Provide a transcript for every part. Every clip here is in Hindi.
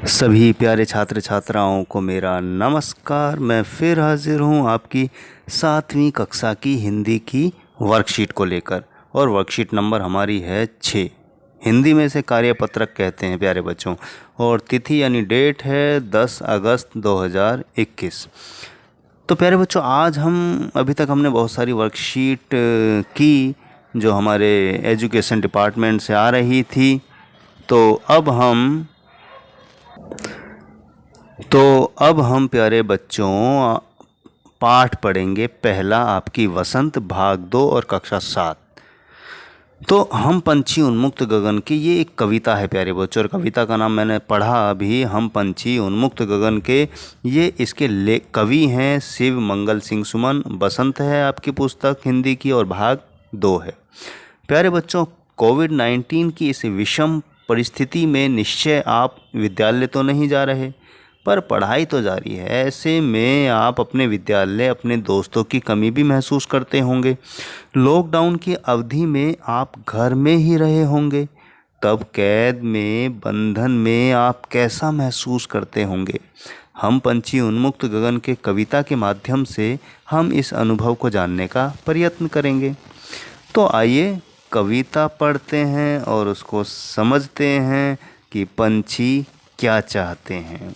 सभी प्यारे छात्र छात्राओं को मेरा नमस्कार। मैं फिर हाजिर हूँ आपकी 7वीं कक्षा की हिंदी की वर्कशीट को लेकर, और वर्कशीट नंबर हमारी है 6। हिंदी में से कार्यपत्रक कहते हैं प्यारे बच्चों, और तिथि यानी डेट है 10 अगस्त 2021। तो प्यारे बच्चों, आज हम अभी तक हमने बहुत सारी वर्कशीट की जो हमारे एजुकेशन डिपार्टमेंट से आ रही थी। अब हम प्यारे बच्चों पाठ पढ़ेंगे। पहला आपकी वसंत भाग 2 और कक्षा 7। तो हम पंछी उन्मुक्त गगन की, ये एक कविता है प्यारे बच्चों, और कविता का नाम मैंने पढ़ा अभी, हम पंछी उन्मुक्त गगन के। ये इसके कवि हैं शिव मंगल सिंह सुमन। बसंत है आपकी पुस्तक हिंदी की, और भाग 2 है। प्यारे बच्चों, कोविड-19 की इस विषम परिस्थिति में निश्चय आप विद्यालय तो नहीं जा रहे, पर पढ़ाई तो जारी है। ऐसे में आप अपने विद्यालय, अपने दोस्तों की कमी भी महसूस करते होंगे। लॉकडाउन की अवधि में आप घर में ही रहे होंगे। तब कैद में, बंधन में आप कैसा महसूस करते होंगे। हम पंछी उन्मुक्त गगन के कविता के माध्यम से हम इस अनुभव को जानने का प्रयत्न करेंगे। तो आइए कविता पढ़ते हैं और उसको समझते हैं कि पंछी क्या चाहते हैं।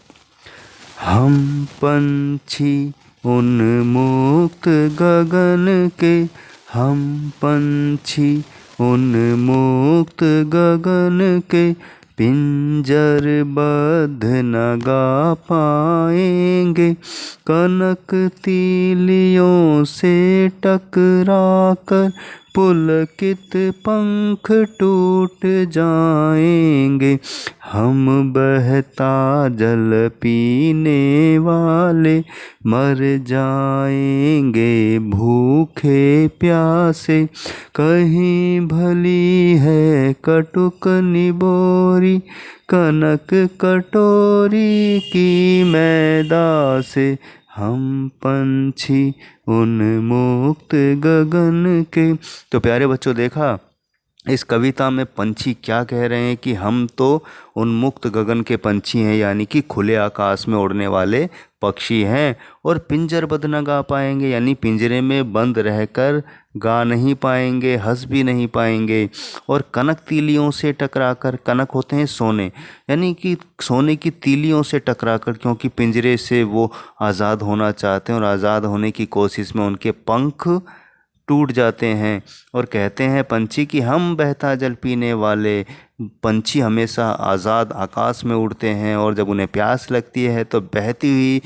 हम पंछी उन्मुक्त गगन के, हम पंछी उन्मुक्त गगन के, पिंजरबद्ध न गा पाएंगे। कनक तीलियों से टकरा कर पुलकित पंख टूट जाएंगे। हम बहता जल पीने वाले मर जाएंगे भूखे प्यासे। कहीं भली है कटुक निबोरी, कनक कटोरी की मैदा से। हम पंछी उन्मुक्त गगन के। तो प्यारे बच्चों, देखा इस कविता में पंछी क्या कह रहे हैं कि हम तो उन्मुक्त गगन के पंछी हैं, यानी कि खुले आकाश में उड़ने वाले पक्षी हैं, और पिंजरबद्ध न गा पाएंगे, यानी पिंजरे में बंद रहकर गा नहीं पाएंगे, हंस भी नहीं पाएंगे। और कनक तीलियों से टकराकर, कनक होते हैं सोने, यानी कि सोने की तीलियों से टकराकर, क्योंकि पिंजरे से वो आज़ाद होना चाहते हैं और आज़ाद होने की कोशिश में उनके पंख टूट जाते हैं। और कहते हैं पंछी कि हम बहता जल पीने वाले पंछी हमेशा आज़ाद आकाश में उड़ते हैं, और जब उन्हें प्यास लगती है तो बहती हुई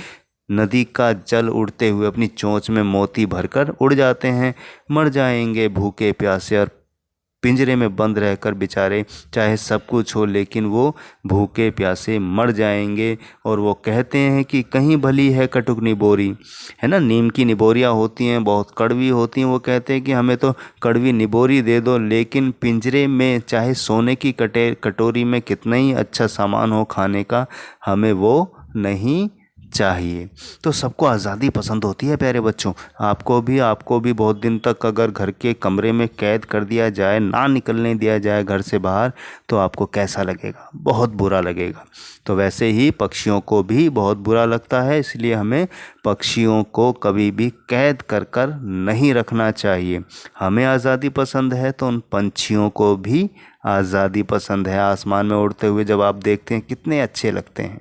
नदी का जल उड़ते हुए अपनी चोंच में मोती भरकर उड़ जाते हैं। मर जाएंगे भूखे प्यासे, और पिंजरे में बंद रहकर बेचारे, चाहे सब कुछ हो लेकिन वो भूखे प्यासे मर जाएंगे। और वो कहते हैं कि कहीं भली है कटुक निबोरी, है ना, नीम की निबोरियाँ होती हैं, बहुत कड़वी होती हैं। वो कहते हैं कि हमें तो कड़वी निबोरी दे दो, लेकिन पिंजरे में चाहे सोने की कटोरी में कितना ही अच्छा सामान हो खाने का, हमें वो नहीं चाहिए। तो सबको आज़ादी पसंद होती है प्यारे बच्चों। आपको भी बहुत दिन तक अगर घर के कमरे में कैद कर दिया जाए, ना निकलने दिया जाए घर से बाहर, तो आपको कैसा लगेगा? बहुत बुरा लगेगा। तो वैसे ही पक्षियों को भी बहुत बुरा लगता है, इसलिए हमें पक्षियों को कभी भी कैद कर कर नहीं रखना चाहिए। हमें आज़ादी पसंद है तो उन पंछियों को भी आज़ादी पसंद है। आसमान में उड़ते हुए जब आप देखते हैं कितने अच्छे लगते हैं।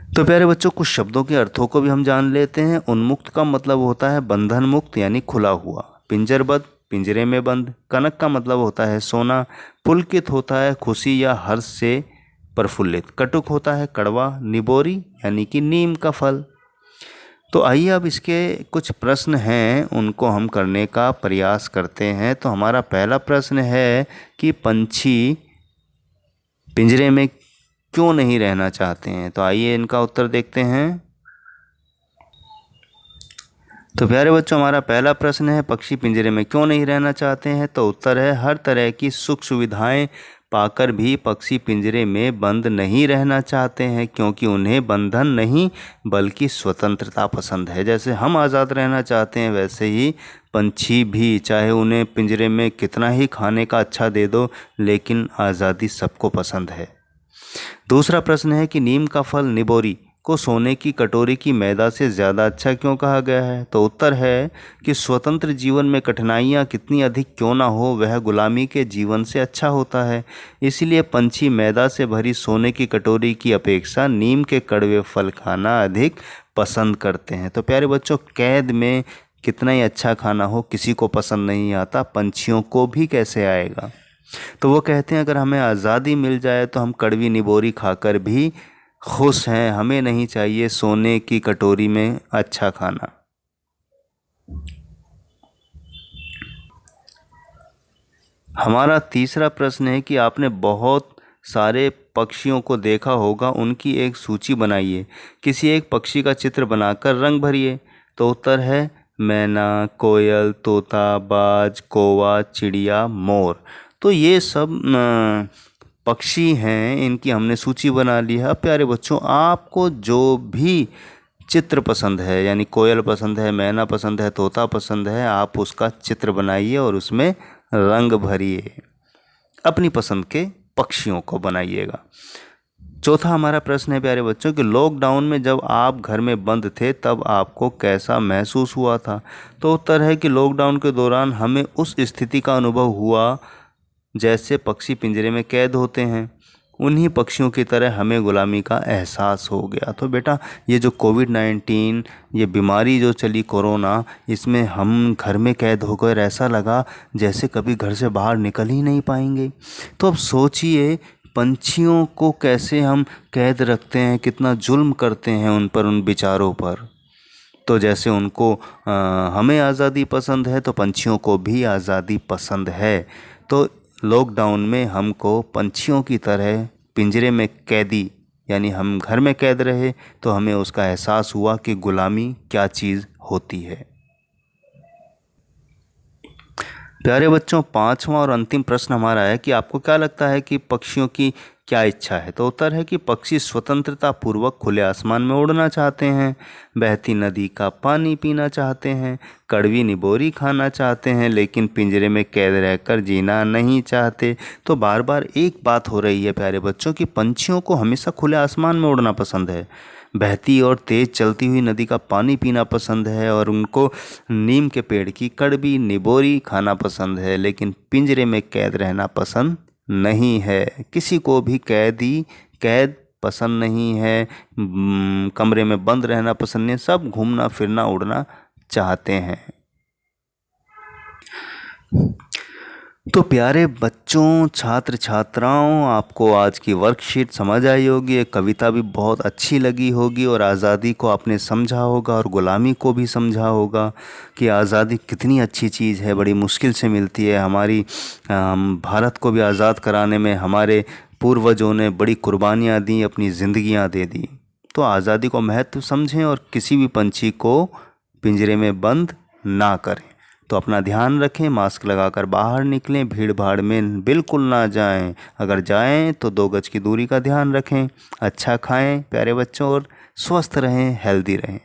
तो प्यारे बच्चों, कुछ शब्दों के अर्थों को भी हम जान लेते हैं। उन्मुक्त का मतलब होता है बंधन मुक्त, यानी खुला हुआ। पिंजरबद्ध, पिंजरे में बंद। कनक का मतलब होता है सोना। पुलकित होता है खुशी या हर्ष से प्रफुल्लित। कटुक होता है कड़वा। निबोरी यानी कि नीम का फल। तो आइए अब इसके कुछ प्रश्न हैं, उनको हम करने का प्रयास करते हैं। तो हमारा पहला प्रश्न है कि पंछी पिंजरे में क्यों नहीं रहना चाहते हैं। तो आइए इनका उत्तर देखते हैं। तो प्यारे बच्चों, हमारा पहला प्रश्न है पक्षी पिंजरे में क्यों नहीं रहना चाहते हैं। तो उत्तर है हर तरह की सुख सुविधाएं पाकर भी पक्षी पिंजरे में बंद नहीं रहना चाहते हैं, क्योंकि उन्हें बंधन नहीं बल्कि स्वतंत्रता पसंद है। जैसे हम आज़ाद रहना चाहते हैं, वैसे ही पंछी भी, चाहे उन्हें पिंजरे में कितना ही खाने का अच्छा दे दो, लेकिन आज़ादी सबको पसंद है। दूसरा प्रश्न है कि नीम का फल निबोरी को सोने की कटोरी की मैदा से ज़्यादा अच्छा क्यों कहा गया है? तो उत्तर है कि स्वतंत्र जीवन में कठिनाइयाँ कितनी अधिक क्यों ना हो, वह गुलामी के जीवन से अच्छा होता है। इसलिए पंछी मैदा से भरी सोने की कटोरी की अपेक्षा नीम के कड़वे फल खाना अधिक पसंद करते हैं। तो प्यारे बच्चों, कैद में कितना ही अच्छा खाना हो, किसी को पसंद नहीं आता, पंछियों को भी कैसे आएगा। तो वो कहते हैं अगर हमें आज़ादी मिल जाए तो हम कड़वी निबोरी खाकर भी खुश हैं, हमें नहीं चाहिए सोने की कटोरी में अच्छा खाना। हमारा तीसरा प्रश्न है कि आपने बहुत सारे पक्षियों को देखा होगा, उनकी एक सूची बनाइए। किसी एक पक्षी का चित्र बनाकर रंग भरिए। तो उत्तर है मैना, कोयल, तोता, बाज, कौवा, चिड़िया, मोर। तो ये सब पक्षी हैं, इनकी हमने सूची बना ली है। अब प्यारे बच्चों, आपको जो भी चित्र पसंद है, यानी कोयल पसंद है, मैना पसंद है, तोता पसंद है, आप उसका चित्र बनाइए और उसमें रंग भरिए। अपनी पसंद के पक्षियों को बनाइएगा। चौथा हमारा प्रश्न है प्यारे बच्चों कि लॉकडाउन में जब आप घर में बंद थे तब आपको कैसा महसूस हुआ था? तो उत्तर है कि लॉकडाउन के दौरान हमें उस स्थिति का अनुभव हुआ जैसे पक्षी पिंजरे में कैद होते हैं। उन्हीं पक्षियों की तरह हमें गुलामी का एहसास हो गया। तो बेटा, ये जो कोविड-19 ये बीमारी जो चली कोरोना, इसमें हम घर में कैद होकर ऐसा लगा जैसे कभी घर से बाहर निकल ही नहीं पाएंगे। तो अब सोचिए, पंछियों को कैसे हम कैद रखते हैं, कितना जुल्म करते हैं उन पर, उन बेचारों पर। तो जैसे उनको हमें आज़ादी पसंद है तो पंछियों को भी आज़ादी पसंद है। तो लॉकडाउन में हमको पंछियों की तरह पिंजरे में कैदी, यानी हम घर में कैद रहे तो हमें उसका एहसास हुआ कि गुलामी क्या चीज़ होती है। प्यारे बच्चों, पांचवा और अंतिम प्रश्न हमारा है कि आपको क्या लगता है कि पक्षियों की क्या इच्छा है? तो उत्तर है कि पक्षी स्वतंत्रता पूर्वक खुले आसमान में उड़ना चाहते हैं, बहती नदी का पानी पीना चाहते हैं, कड़वी निबोरी खाना चाहते हैं, लेकिन पिंजरे में कैद रहकर जीना नहीं चाहते। तो बार बार एक बात हो रही है प्यारे बच्चों कि पंछियों को हमेशा खुले आसमान में उड़ना पसंद है, बहती और तेज़ चलती हुई नदी का पानी पीना पसंद है, और उनको नीम के पेड़ की कड़वी निबोरी खाना पसंद है, लेकिन पिंजरे में कैद रहना पसंद नहीं है। किसी को भी कैद पसंद नहीं है, कमरे में बंद रहना पसंद नहीं है, सब घूमना फिरना उड़ना चाहते हैं। तो प्यारे बच्चों, छात्र छात्राओं, आपको आज की वर्कशीट समझ आई होगी, ये कविता भी बहुत अच्छी लगी होगी, और आज़ादी को आपने समझा होगा और ग़ुलामी को भी समझा होगा कि आज़ादी कितनी अच्छी चीज़ है, बड़ी मुश्किल से मिलती है। हमारी भारत को भी आज़ाद कराने में हमारे पूर्वजों ने बड़ी कुर्बानियाँ दी, अपनी ज़िंदगियाँ दे दी। तो आज़ादी को महत्व समझें और किसी भी पंछी को पिंजरे में बंद ना करें। तो अपना ध्यान रखें, मास्क लगाकर बाहर निकलें, भीड़ भाड़ में बिल्कुल ना जाएं, अगर जाएं तो 2 गज की दूरी का ध्यान रखें, अच्छा खाएं प्यारे बच्चों, और स्वस्थ रहें, हेल्दी रहें।